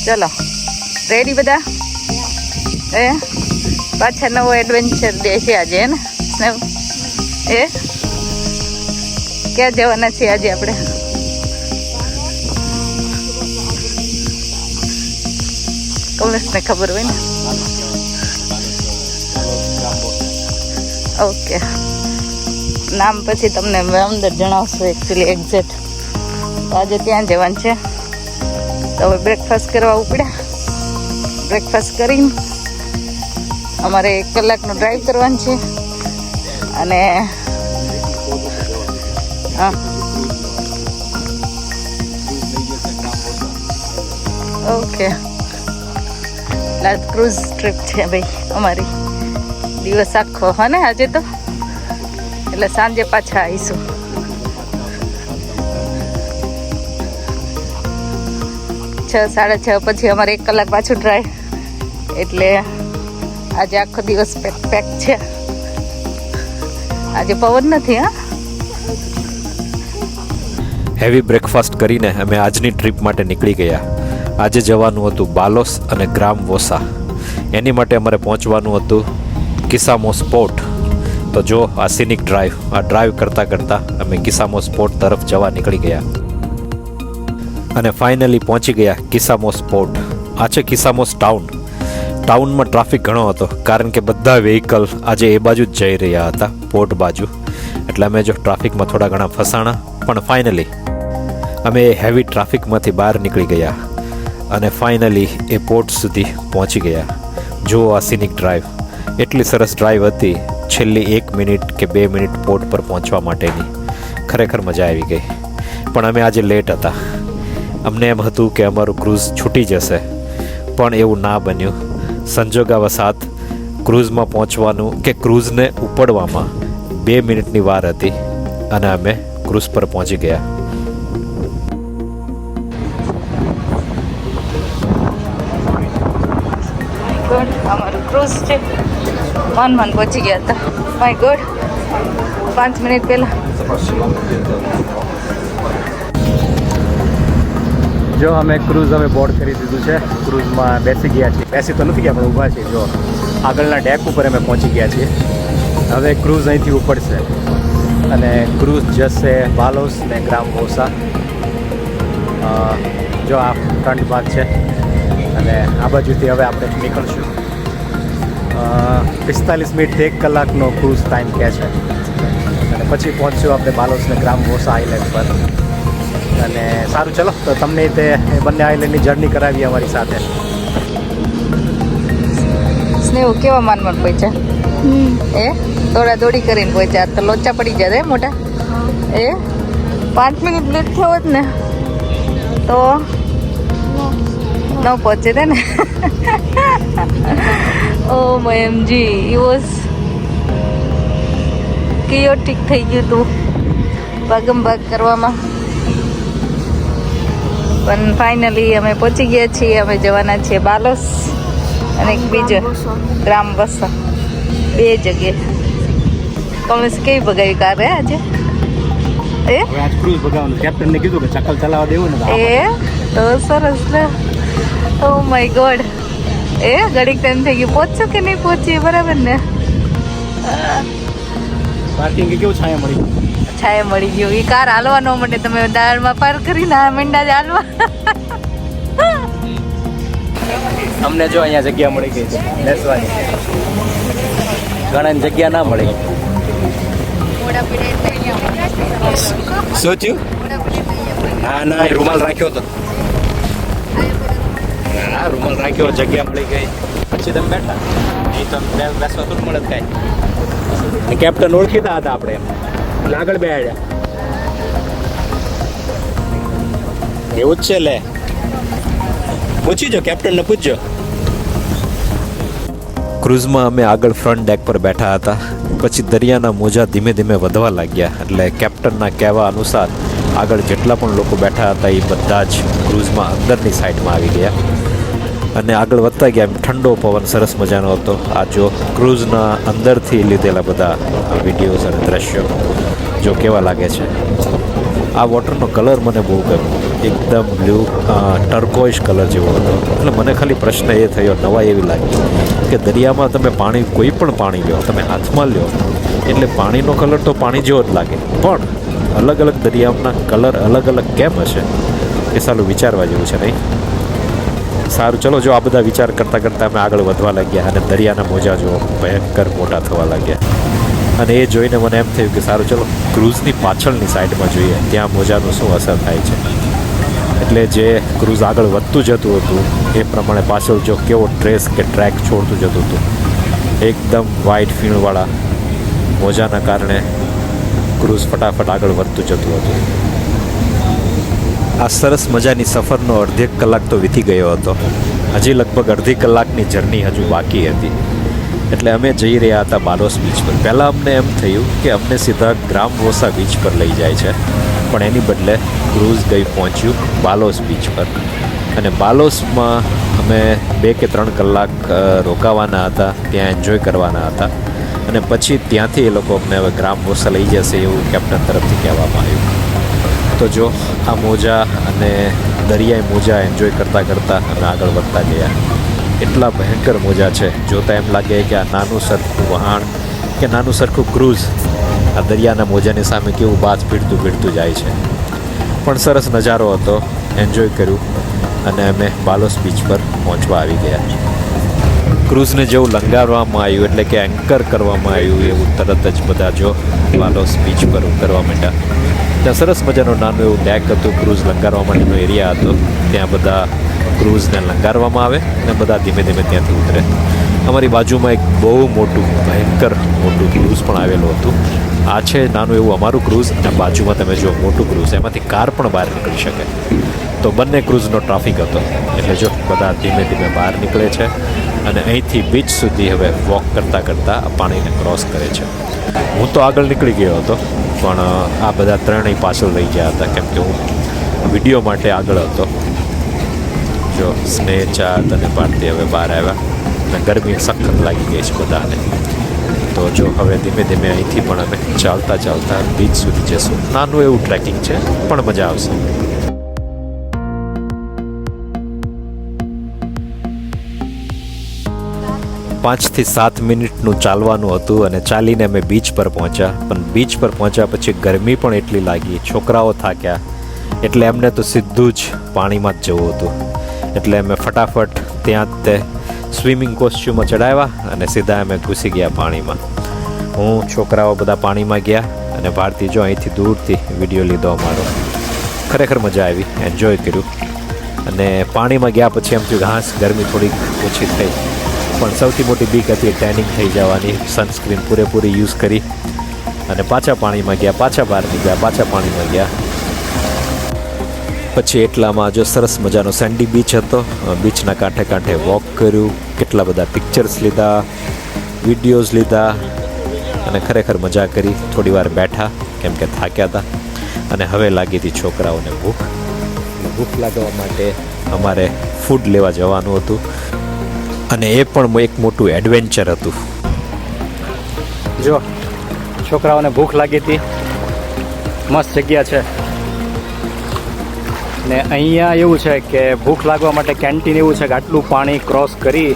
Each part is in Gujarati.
ચલો રેડી બધા એ પાછા નવો એડવેન્ચર ડે છે આજે ને એ ક્યાં જવાના છીએ આજે આપણે કમલેશને ખબર હોય ને ઓકે નામ પછી તમને અંદર જણાવશો એકચ્યુઅલી એક્ઝેક્ટ આજે ત્યાં જવાનું છે તો હવે બ્રેકફાસ્ટ કરવા ઉપડ્યા બ્રેકફાસ્ટ કરીને અમારે 1 કલાકનું ડ્રાઈવ કરવાનું છે અને હા ઓકે ક્રૂઝ ટ્રીપ છે ભાઈ અમારી દિવસ આખો હા ને આજે તો એટલે સાંજે પાછા આવીશું છ 6:30 પછી અમારે 1 કલાક પાછું ડ્રાઈવ એટલે આજે આખો દિવસ પેક છે આજે પવન નથી હા હેવી બ્રેકફાસ્ટ કરીને અમે આજની ટ્રીપ માટે નીકળી ગયા આજે જવાનું હતું બાલોસ અને ગ્રામ વોસા એની માટે અમારે પહોંચવાનું હતું કિસામો સ્પોટ તો જો આ સિનિક ડ્રાઈવ કરતાં અમે કિસામો સ્પોટ તરફ જવા નીકળી ગયા અને ફાઇનલી પહોંચી ગયા કિસામોસ પોર્ટ આ છે કિસામોસ ટાઉનમાં ટ્રાફિક ઘણો હતો કારણ કે બધા વ્હીકલ આજે એ બાજુ જ જઈ રહ્યા હતા પોર્ટ બાજુ એટલે અમે જો ટ્રાફિકમાં થોડા ઘણા ફસાણા પણ ફાઇનલી અમે એ હેવી ટ્રાફિકમાંથી બહાર નીકળી ગયા અને ફાઇનલી એ પોર્ટ સુધી પહોંચી ગયા જો આ સિનિક ડ્રાઈવ એટલી સરસ ડ્રાઈવ હતી છેલ્લી 1 મિનિટ કે 2 મિનિટ પોર્ટ પર પહોંચવા માટેની ખરેખર મજા આવી ગઈ પણ અમે આજે લેટ હતા અમને એમ હતું કે અમારું ક્રૂઝ છૂટી જશે પણ એવું ના બન્યું સંજોગાવસાત ક્રૂઝમાં પહોંચવાનું કે ક્રૂઝને ઉપડવામાં 2 મિનિટની વાર હતી અને અમે ક્રૂઝ પર પહોંચી ગયા અમારું ક્રૂઝ છે મન પહોંચી ગયા હતા માય ગોડ 5 મિનિટ પહેલા જો અમે ક્રૂઝ બોર્ડ કરી દીધું છે ક્રૂઝમાં બેસી ગયા છીએ બેસી તો નથી ગયા પણ ઊભા છીએ જો આગળના ડેક ઉપર અમે પહોંચી ગયા છીએ હવે ક્રૂઝ અહીંથી ઉપડશે અને ક્રૂઝ જશે બાલોસ ને ગ્રામ વોસા જો આ ફ્રન્ટ ભાગ છે અને આ બાજુથી હવે આપણે નીકળશું 45 મિનિટથી 1 કલાકનો ક્રૂઝ ટાઈમ કહે છે અને પછી પહોંચશું આપણે બાલોસ ને ગ્રામ વોસા આઇલેન્ડ પર અને સારું ચલો તો તમને તે બંને આઇલેન્ડની જર્ની કરાવી અમારી સાથે સ્નેહ કેવા માન પહોંચ્યા એ દોડી કરીને પહોંચ્યા તો લોચા પડી જાય મોટા એ 5 મિનિટ લેટ થયો હોત ને તો ન પહોંચે ને ઓ એમજી ઈ વોઝ કિયોટિક થઈ ગયું તું ભાગમ ભાગ કરવામાં પણ ફાઇનલી અમે પહોંચી ગયા છીએ અમે જવાના છીએ બાલોસ અને એક બીજો ગ્રામ વસા 2 જગ્યાએ કમલેશ કેવી ભગાવી કાર હે આજે એ આજ ક્રૂઝ ભગાવવાનું કેપ્ટનને કીધું કે ચક્કલ ચલાવવા દેવું ને એ તો સરસ ને ઓ માય ગોડ એ ઘડીક ટાઈમ થઈ ગયું પહોંચશો કે નહીં પહોંચીએ બરાબર ને પાર્કિંગ કેવું છાયા મળી ગયું એ કાર હાલવા ન માટે તમે દાળમાં પાર કરીને આ મીંડા જ હાલવા અમને જો અહીંયા જગ્યા મળી ગઈ છે બેસવાની ઘણાની જગ્યા ના મળી શું થયું ના રૂમાલ રાખ્યો તો હા રૂમાલ રાખ્યો જગ્યા મળી ગઈ પછી તમે બેઠા એ તો બેસવા તો મળે કાંઈ કેપ્ટન ઓળખીતા હતા આપણે એટલે આગળ બેહાડ્યા એવું જ છે લે પૂછી જો કેપ્ટનને પૂછજો ક્રૂઝમાં અમે આગળ ફ્રન્ટ ડેક પર બેઠા હતા પછી દરિયાના મોજા ધીમે ધીમે વધવા લાગ્યા એટલે કેપ્ટનના કહેવા અનુસાર આગળ જેટલા પણ લોકો બેઠા હતા એ બધા જ ક્રૂઝમાં અંદરની સાઈડમાં આવી ગયા અને આગળ વધતા ગયા એમ ઠંડો પવન સરસ મજાનો હતો આ જો ક્રૂઝના અંદરથી લીધેલા બધા વિડીયોઝ અને દ્રશ્યો જો કેવા લાગે છે આ વોટરનો કલર મને બહુ ગમ્યો, એકદમ બ્લુ ટર્કોઇશ કલર જેવો હતો. એટલે મને ખાલી પ્રશ્ન એ થયો, નવાઈ એવી લાગી કે દરિયામાં તમે પાણી, કોઈ પણ પાણી લો, તમે હાથમાં લો એટલે પાણીનો કલર તો પાણી જેવો જ લાગે, પણ અલગ અલગ દરિયાના કલર અલગ અલગ કેમ હશે એ સાલું વિચારવા જેવું છે નહીં? સારું, ચલો, જો આ બધા વિચાર કરતાં કરતાં અમે આગળ વધવા લાગ્યા અને દરિયાના મોજા જો ભયંકર મોટા થવા લાગ્યા. અને એ જોઈને મને એમ થયું કે સારું, ચલો ક્રૂઝની પાછળની સાઈડમાં જોઈએ ત્યાં મોજાનું શું અસર થાય છે. એટલે જે ક્રૂઝ આગળ વધતું જતું હતું એ પ્રમાણે પાછળ જો કેવો ટ્રેસ કે ટ્રેક છોડતું જતું હતું, એકદમ વાઇટ ફીણવાળા મોજાના કારણે ક્રૂઝ ફટાફટ આગળ વધતું જતું હતું. આ સરસ મજાની સફરનો અડધેક કલાક તો વીતી ગયો હતો. હજી લગભગ અડધી કલાકની જર્ની હજુ બાકી હતી. એટલે અમે જઈ રહ્યા હતા બાલોસ બીચ પર. પહેલાં અમને એમ થયું કે અમને સીધા ગ્રામ વોસા બીચ પર લઈ જાય છે, પણ એની બદલે ક્રૂઝ ગઈ પહોંચ્યું બાલોસ બીચ પર. અને બાલોસમાં અમે 2 કે 3 કલાક રોકાવાના હતા, ત્યાં એન્જોય કરવાના હતા. અને પછી ત્યાંથી એ લોકો અમને હવે ગ્રામ વોસા લઈ જશે એવું કેપ્ટન તરફથી કહેવામાં આવ્યું. તો જો આ મોજા અને દરિયાઈ મોજા એન્જોય કરતાં કરતાં અમે આગળ વધતા ગયા. એટલા ભયંકર મોજા છે, જોતાં એમ લાગે કે આ નાનું સરખું વહાણ કે નાનું સરખું ક્રૂઝ આ દરિયાના મોજાની સામે કેવું બાજ ભીડતું જાય છે. પણ સરસ નજારો હતો, એન્જોય કર્યું અને અમે બાલોસ બીચ પર પહોંચવા આવી ગયા. ક્રૂઝને જેવું લંગારવામાં આવ્યું એટલે કે એન્કર કરવામાં આવ્યું એવું તરત જ બધા જો બાલોસ બીચ પર ઉતરવા માંડ્યા. ત્યાં સરસ મજાનું નાનું એવું ડેક હતું, ક્રૂઝ લંગારવા માટેનો એરિયા હતો. ત્યાં બધા ક્રૂઝને લંગારવામાં આવે અને બધા ધીમે ધીમે ત્યાંથી ઉતરે. અમારી બાજુમાં એક બહુ મોટું ભયંકર મોટું ક્રૂઝ પણ આવેલું હતું. આ છે નાનું એવું અમારું ક્રૂઝ અને બાજુમાં તમે જો મોટું ક્રૂઝ, એમાંથી કાર પણ બહાર નીકળી શકે. તો બંને ક્રૂઝનો ટ્રાફિક હતો. એટલે જો બધા ધીમે ધીમે બહાર નીકળે છે અને અહીંથી બીચ સુધી હવે વોક કરતાં કરતાં આ પાણીને ક્રોસ કરે છે. હું તો આગળ નીકળી ગયો હતો, પણ આ બધા ત્રણેય પાછળ રહી ગયા હતા કેમ કે હું વિડીયો માટે આગળ હતો. જો સ્નેહ, ચાંદ અને ભારતી હવે બહાર આવ્યા અને ગરમી સખત લાગી ગઈ છે બધાને. તો જો હવે ધીમે ધીમે અહીંથી પણ અમે ચાલતા બીચ સુધી જઈશું. નાનું એવું ટ્રેકિંગ છે પણ મજા આવશે. 5 થી 7 મિનિટનું ચાલવાનું હતું અને ચાલીને અમે બીચ પર પહોંચ્યા. પણ બીચ પર પહોંચ્યા પછી ગરમી પણ એટલી લાગી, છોકરાઓ થાક્યા, એટલે એમને તો સીધું જ પાણીમાં જ જવું હતું. એટલે અમે ફટાફટ ત્યાં જ તે સ્વિમિંગ કોસ્ચ્યુમમાં ચડાવ્યા અને સીધા અમે ઘૂસી ગયા પાણીમાં. હું, છોકરાઓ બધા પાણીમાં ગયા અને ભારતી જો અહીંથી દૂરથી વિડીયો લીધો અમારો. ખરેખર મજા આવી, એન્જોય કર્યું. અને પાણીમાં ગયા પછી એમ થયું ઘાસ ગરમી થોડીક ઓછી થઈ, પણ સૌથી મોટી બીક હતી ટેનિંગ થઈ જવાની. સનસ્ક્રીન પૂરેપૂરી યુઝ કરી અને પાછા પાણીમાં ગયા, પાછા બહાર નીકળ્યા, પાછા પાણીમાં ગયા. પછી એટલામાં જો સરસ મજાનો સેન્ડી બીચ હતો. બીચના કાંઠે કાંઠે વોક કર્યું, કેટલા બધા પિક્ચર્સ લીધા, વિડીયોઝ લીધા અને ખરેખર મજા કરી. થોડી વાર બેઠા કેમ કે થાક્યા હતા અને હવે લાગી હતી છોકરાઓને ભૂખ. ભૂખ લાગવા માટે અમારે ફૂડ લેવા જવાનું હતું અને એ પણ એક મોટું એડવેન્ચર હતું. જો છોકરાઓને ભૂખ લાગી હતી, મસ્ત જગ્યા છે. ને અહીંયા એવું છે કે ભૂખ લાગવા માટે કેન્ટીન એવું છે કે આટલું પાણી ક્રોસ કરી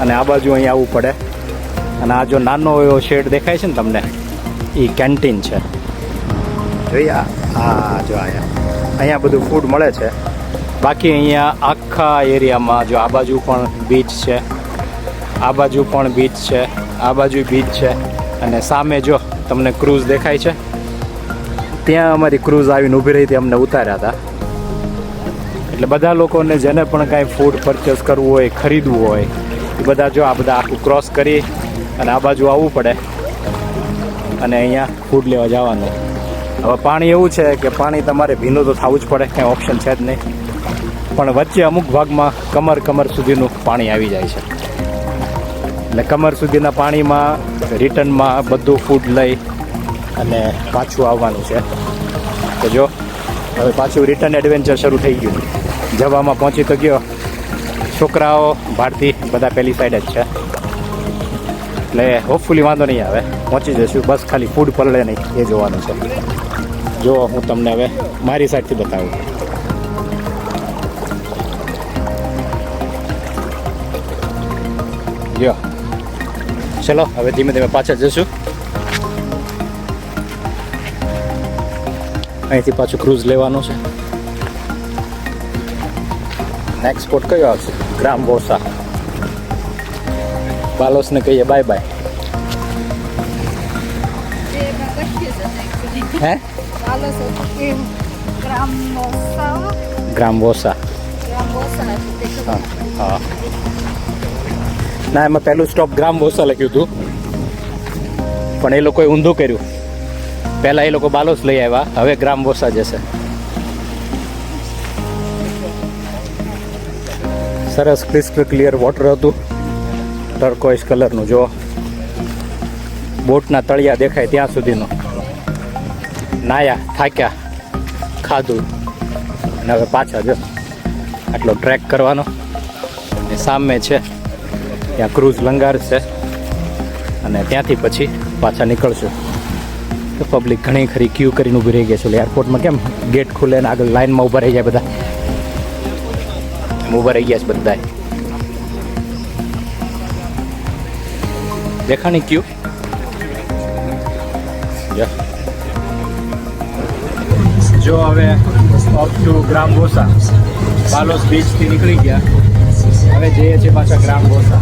અને આ બાજુ અહીંયા આવવું પડે. અને આ જો નાનો એવો શેડ દેખાય છે ને તમને, એ કેન્ટીન છે. જોયા, હા જો અહીંયા બધું ફૂડ મળે છે. બાકી અહીંયા આખા એરિયામાં જો આ બાજુ પણ બીચ છે, આ બાજુ પણ બીચ છે, આ બાજુ બીચ છે અને સામે જો તમને ક્રૂઝ દેખાય છે, ત્યાં અમારી ક્રૂઝ આવીને ઊભી રહી હતી, અમને ઉતાર્યા હતા. એટલે બધા લોકોને જેને પણ કાંઈ ફૂડ પરચેસ કરવું હોય, ખરીદવું હોય, એ બધા જો આ બધા આખું ક્રોસ કરી અને આ બાજુ આવવું પડે અને અહીંયા ફૂડ લેવા જવાનું. હવે પાણી એવું છે કે પાણી તમારે ભીનું તો થવું જ પડે, કાંઈ ઓપ્શન છે જ નહીં. પણ વચ્ચે અમુક ભાગમાં કમર સુધીનું પાણી આવી જાય છે. એટલે કમર સુધીના પાણીમાં રિટર્નમાં બધું ફૂડ લઈ અને પાછું આવવાનું છે. તો જો હવે પાછું રિટર્ન એડવેન્ચર શરૂ થઈ ગયું. જવામાં પહોંચી તો ગયો. છોકરાઓ, ભારતી બધા પહેલી સાઈડ જ છે. એટલે હોપફુલી વાંધો નહીં આવે, પહોંચી જઈશું. બસ ખાલી ફૂડ પલળે નહીં એ જોવાનું છે. જો હું તમને હવે મારી સાઈડથી બતાવું. જો ચલો હવે ધીમે ધીમે પાછા જશું. અહીંથી પાછું ક્રૂઝ લેવાનું છે. નેક્સ્ટ સ્પોટ કયો આવશે? ગ્રામ વોસા. બાલોસને કહીએ બાય બાય. હે? ગ્રામ વોસા. હા હા. ના, એમાં પહેલું સ્ટોપ ગ્રામ વોસા લખ્યું હતું, પણ એ લોકોએ ઊંધું કર્યું. પહેલાં એ લોકો બાલોસ લઈ આવ્યા, હવે ગ્રામ વોસા જશે. સરસ ક્રિસ્ટલ ક્લિયર વોટર હતું, ટર્કોઇઝ કલરનું. જો બોટના તળિયા દેખાય ત્યાં સુધીનું. નાયા, થાક્યા, ખાધું અને હવે પાછા જો આટલો ટ્રેક કરવાનો. અને સામે છે ત્યાં ક્રૂઝ લંગાર છે અને ત્યાંથી પછી પાછા નીકળશું. તો પબ્લિક ઘણી ખરી ક્યુ કરીને ઊભી રહી ગઈ છે. એરપોર્ટમાં કેમ ગેટ ખુલે ને આગળ લાઇનમાં ઊભા રહી જાય બધા, ઊભા રહી ગયા છે બધા. દેખાણી ક્યુ. જો હવે અપ ટુ ગ્રામ વોસા. બાલોસ બીચથી નીકળી ગયા, હવે જઈએ છીએ પાછા ગ્રામ વોસા.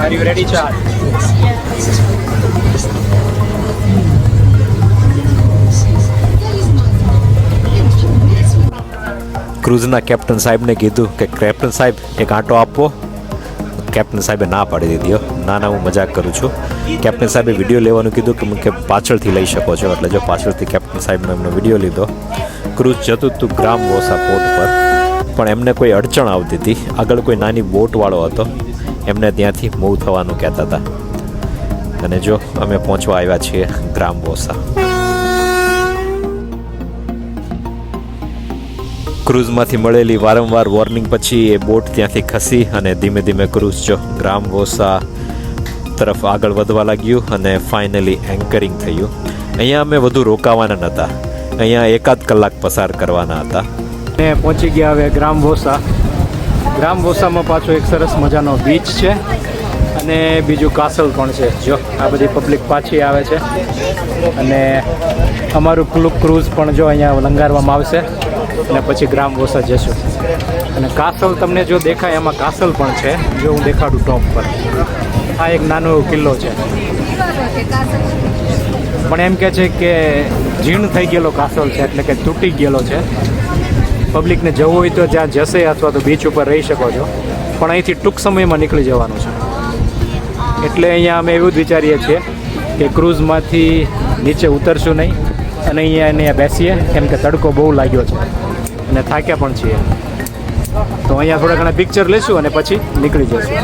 આર યુ રેડી ચાર? ક્રૂઝના કેપ્ટન સાહેબને કીધું કે કેપ્ટન સાહેબ એક આંટો આપો. કેપ્ટન સાહેબે ના પાડી દીધી. ના હું મજાક કરું છું. કેપ્ટન સાહેબે વિડીયો લેવાનું કીધું કે પાછળથી લઈ શકો છો. એટલે જો પાછળથી કેપ્ટન સાહેબનો એમનો વિડીયો લીધો. ક્રૂઝ જતું હતું ગ્રામ વોસા પોર્ટ પર, પણ એમને કોઈ અડચણ આવતી હતી. આગળ કોઈ નાની બોટવાળો હતો, એમને ત્યાંથી મૂવ થવાનું કહેતા હતા. અને જો અમે પહોંચવા આવ્યા છીએ ગ્રામ વોસા. ક્રૂઝમાંથી મળેલી વારંવાર વોર્નિંગ પછી એ બોટ ત્યાંથી ખસી અને ધીમે ધીમે ક્રૂઝ જો ગ્રામ વોસા તરફ આગળ વધવા લાગ્યું અને ફાઇનલી એન્કરિંગ થયું. અહીંયા અમે વધુ રોકાવાના નહોતા, અહીંયા 1 કલાક પસાર કરવાના હતા. ને પહોંચી ગયા હવે ગ્રામ વોસા. ગ્રામ વોસામાં પાછો એક સરસ મજાનો બીચ છે અને બીજું કાસલ પણ છે. જો આ બધી પબ્લિક પાછી આવે છે અને અમારું ક્રૂઝ પણ જો અહીંયા લંગારવામાં આવશે અને પછી ગ્રામ વોસા જશું. અને કાસલ તમને જો દેખાય એમાં કાસલ પણ છે. જો હું દેખાડું ટોપ પર, આ એક નાનો એવો કિલ્લો છે, પણ એમ કહે છે કે જીર્ણ થઈ ગયેલો કાસલ છે, એટલે કે તૂટી ગયેલો છે. પબ્લિકને જવું હોય તો જ્યાં જશે અથવા તો બીચ ઉપર રહી શકો છો, પણ અહીંથી ટૂંક સમયમાં નીકળી જવાનું છે. એટલે અહીંયા અમે એવું જ વિચારીએ છીએ કે ક્રૂઝમાંથી નીચે ઉતરશું નહીં અને અહીંયા બેસીએ, કેમ કે તડકો બહુ લાગ્યો છે અને થાક્યા પણ છીએ. તો અહીંયા થોડા ઘણા પિક્ચર લેશું અને પછી નીકળી જશું.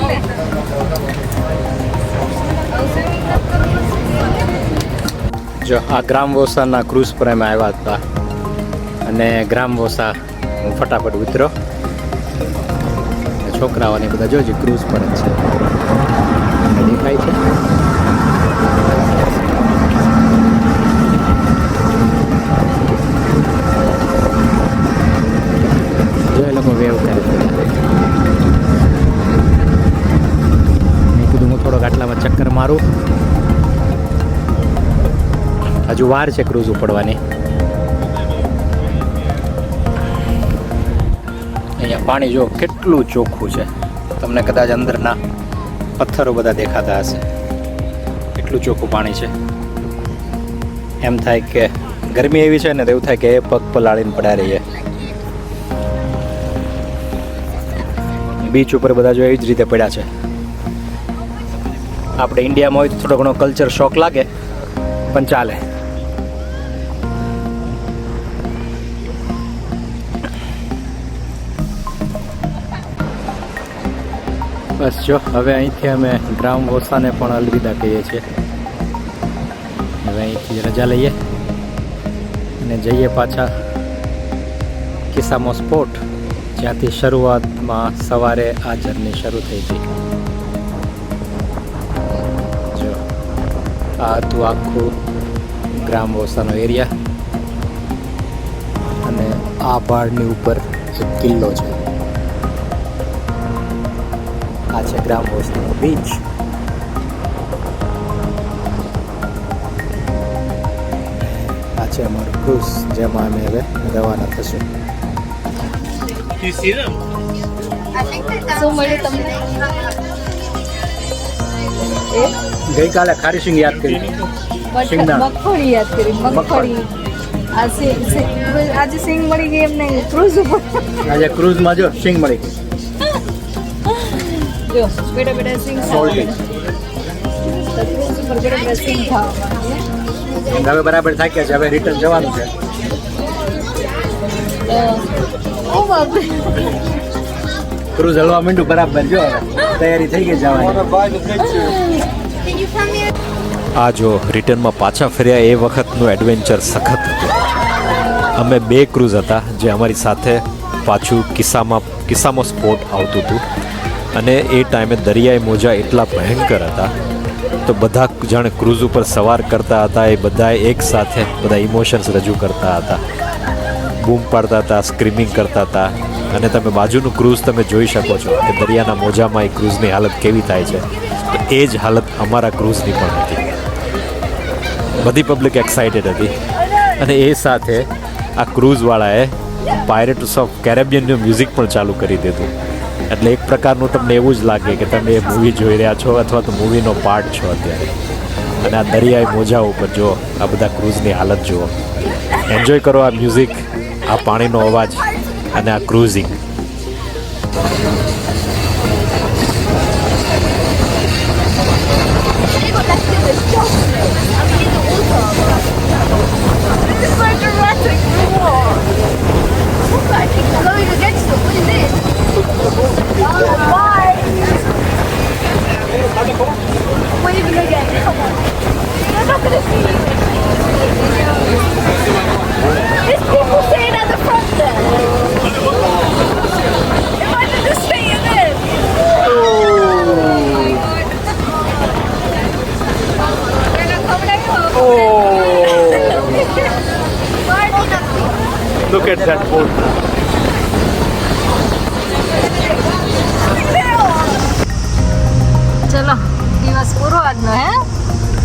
જો આ ગ્રામ વોસાના ક્રૂઝ પર અમે આવ્યા હતા અને ગ્રામ વોસા હું ફટાફટ ઉતરો. છોકરાઓને બધા જોજો ક્રૂઝ પર જ છે, દેખાય છે. જો એ લોકો વેવ કરે. મેં કીધું હું થોડોક આટલામાં ચક્કર મારું. હજુ વાર છે ક્રૂઝ ઉપડવાની. અહીંયા પાણી જો કેટલું ચોખ્ખું છે. તમને કદાચ અંદરના પથ્થરો બધા દેખાતા હશે. એટલું ચોખ્ખું પાણી છે. એમ થાય કે ગરમી એવી છે ને તો એવું થાય કે એ પગ પલાળીને પડ્યા રહીએ. બીચ ઉપર બધા જો એવી જ રીતે પડ્યા છે. આપણે ઇન્ડિયામાં હોય તો થોડો ઘણો કલ્ચર શોક લાગે, પણ ચાલે. બસ જો હવે અહીંથી અમે ગ્રામ વોસાને પણ અલવિદા કહીએ છીએ. હવે અહીંથી રજા લઈએ અને જઈએ પાછા કિસામોસ પોર્ટ, જ્યાંથી શરૂઆતમાં સવારે આ જર્ની શરૂ થઈ હતી. જો આ હતું આખું ગ્રામ વોસાનો એરિયા. આ પહાડની ઉપર એક કિલ્લો છે. આ છે ગ્રામ વોસનો બીચ. આ છે અમારું ક્રૂઝ, જેમાં અમે હવે રવાના થશું. શું મળ્યું તમને? ગઈકાલે ખારી સિંગ યાદ કરી. શિંગદાણા. મગફળી યાદ કરી. મગફળી આજે સિંગ મળી ગઈ એમને ક્રૂઝ ઉપર. આજે ક્રૂઝમાં જો સિંગ મળી ગઈ. જો બેટા બેટા સિંગ Salty. ક્રૂઝ ઉપર બેટા બેટા સિંગ ખાવા. હવે બરાબર થાક્યા છે, હવે રિટર્ન જવાનું છે. ઓ બાપરે. ક્રૂઝ હલવા માંડ્યું બરાબર. જો હવે તૈયારી થઈ ગઈ જવાની. આ જો રિટર્નમાં પાછા ફર્યા એ વખતનું એડવેન્ચર સખત હતું. અમે 2 ક્રૂઝ હતા જે અમારી સાથે પાછું કિસ્સામો સ્પોટ આવતું હતું, અને એ ટાઈમે દરિયાઈ મોજા એટલા ભયંકર હતા તો બધા જાણે ક્રૂઝ ઉપર સવાર કરતા હતા એ બધાએ એક સાથે બધા ઇમોશન્સ રજૂ કરતા હતા, બૂમ પાડતા હતા, સ્ક્રીમિંગ કરતા હતા. અને તમે બાજુનું ક્રૂઝ તમે જોઈ શકો છો કે દરિયાના મોજામાં એ ક્રૂઝની હાલત કેવી થાય છે. તો એ જ હાલત અમારા ક્રૂઝની પણ હતી. બધી પબ્લિક એક્સાઇટેડ હતી, અને એ સાથે આ ક્રૂઝવાળાએ પાયરેટ્સ ઓફ કેરેબિયનનું મ્યુઝિક પણ ચાલુ કરી દીધું. એટલે એક પ્રકારનું તમને એવું જ લાગે કે તમે એ મૂવી જોઈ રહ્યા છો અથવા તો મૂવીનો પાર્ટ છો અત્યારે. અને આ દરિયાઈ મોજા ઉપર જુઓ, આ બધા ક્રૂઝની હાલત જુઓ. એન્જોય કરો આ મ્યુઝિક, આ પાણીનો અવાજ અને આ ક્રૂઝિંગ. Look at that boat. ચલો દિવસ પૂરો આજનો. હે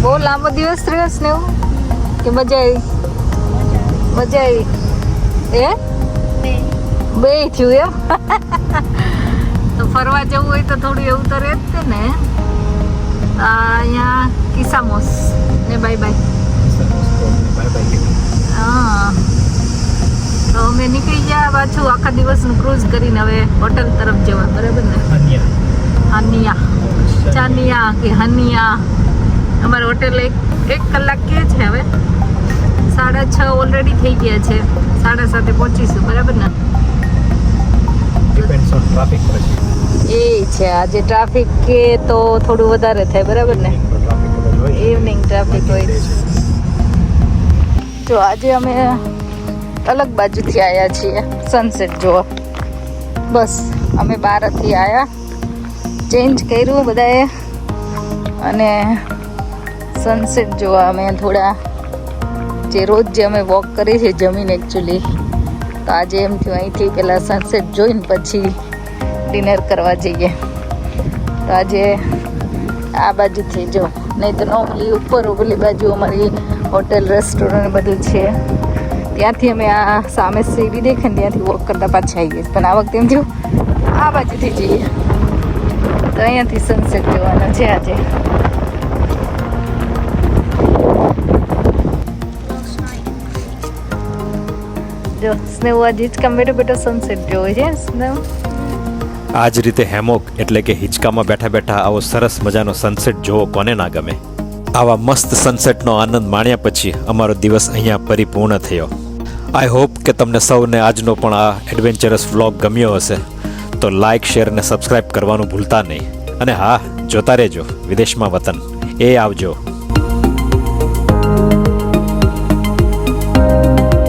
બહુ લાંબો દિવસ રહ્યો છે ને એવું કે મજા આવી? એ બે થયું એમ. તો ફરવા જવું હોય તો થોડું એવું તો રહે જ તે ને. અહીંયા કિસામોસ ને બાય બાય. હા, તો અમે નીકળી ગયા પાછું આખા દિવસનું ક્રૂઝ કરીને હવે હોટલ તરફ જવા. બરાબર ને? ચાનિયા કે હનિયા. અમારે હોટેલ એક કલાક કે છે, હવે 6:30 ઓલરેડી થઈ ગયા છે. 7:30 પહોંચીશું. બરાબર ને? Depends on traffic પછી. એ છે આજે ટ્રાફિક કે તો થોડું વધારે થાય. બરાબર ને? ઇવનિંગ ટ્રાફિક હોય. જો આજે અમે અલગ બાજુથી આવ્યા છીએ સનસેટ જોવા. બસ અમે 12થી આવ્યા, ચેન્જ કર્યું બધાએ, અને સનસેટ જોવા અમે થોડા જે રોજ જે અમે વોક કરીએ છીએ જમીન એકચ્યુઅલી, તો આજે એમ થયું અહીંથી પહેલાં સનસેટ જોઈને પછી ડિનર કરવા જઈએ. તો આજે આ બાજુથી જો, નહીં તો નોર્મલી ઉપર ઓલી બાજુ અમારી હોટેલ રેસ્ટોરન્ટ બધું છે, ત્યાંથી અમે આ સામે સીડી દેખે ને ત્યાંથી વોક કરતા પાછા આવીએ. પણ આ વખતે એમ થયું આ બાજુથી જઈએ, તો અહીંયાથી સનસેટ જોવાનો છે આજે. જો સ્નેહ આજે હિંચકામાં બેઠો બેઠો સનસેટ જોવે છે. સ્નેહ આ જ રીતે હેમોક એટલે કે હિંચકામાં બેઠા બેઠા આવો સરસ મજાનો સનસેટ જોવો કોને ના ગમે. આવા મસ્ત સનસેટનો આનંદ માણ્યા પછી અમારો દિવસ અહીંયા પરિપૂર્ણ થયો. આઈ હોપ કે તમને સૌને આજનો પણ આ એડવેન્ચરસ વ્લોગ ગમ્યો હશે. તો લાઇક, શેર અને સબસ્ક્રાઈબ કરવાનું ભૂલતા નહીં. અને હા, જોતા રહેજો વિદેશમાં વતન. આવજો.